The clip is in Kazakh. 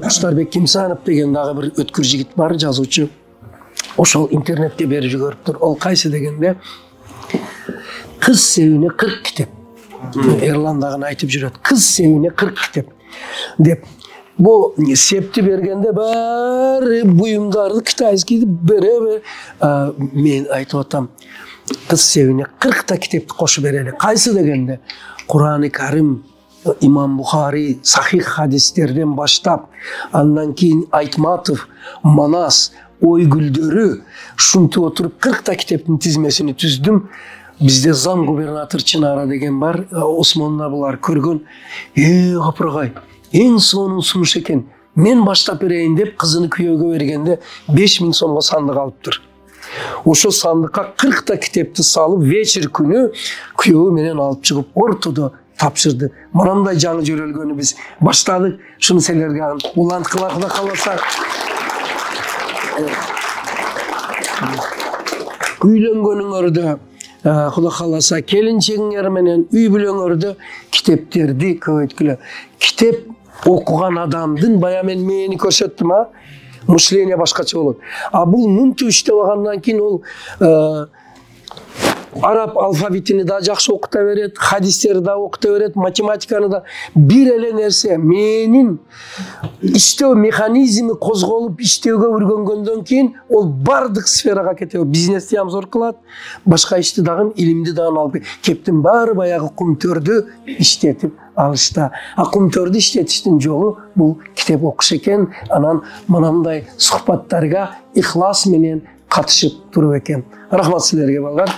Куштарбек Кимсанов деген дагы бир өткүр жигит бар, жазуучу. Ошол интернетте берип жүрүптүр. Ол кайсы дегенде кыз севине 40 китеп. Эрлан дагы айтып жүрөт. Кыз севине 40 китеп деп. Бу септи бергенде баары буюмдарды китайский бере. Мен айтып атам. Кыз севине 40 та китепти кошуп берели. Кайсы дегенде Кур'ан-ы Карим, İmam Bukhari, sahih hadislerden başlap, andan keyin Aytmatov, Manas, Oygüldörü, şuntu oturup 40 ta kitapın tizmesini tüzdüm. Bizde zam gubernatör Çınara degen var, Osmanlılar bular körgön. Kapırgay, en sonun sumuş eken, men başlap bereyim dep kızını kuyöge bergende 5000 so'mga sandık alıptır. Oşo sandıkka 40 ta kitapты salıp вечер күнү kuyöge menen alıp çıkıp ortada tapşırdı. Manamday жаңы жөрөлгөнү biz başladık. Şunu selerge ulant kılakla kalırsa. Üylөнгөнүңөрдө, Xudo kalasa kelinçeğiңер менен үй бүлөңөрдө kitepтерди көбөйткүлө. Kitep okugan adamdын бая мен мени көрсөттүм ha. Мышление башкача болот. А бул мынтип иштеп алгандан кийин ол Arap alfabetini da жақсы окута берет, hadisleri da окута берет, математиканы да бир эле нерсе менин иштөө механизми козголуп иштөөгө үргөнгөндөн кийин ол бардык сферага кетет. Бизнести ham зор кылат, башка ишти дагы, илимди дагы алып кептин баары баягы кумтөрдү иштетип алышта. А кумтөрдү иштетиштин жолу бул китеп окуш экен, анан манамдай сухбаттарга ихлас менен катышып туруп экен. Рахмат силерге балдар.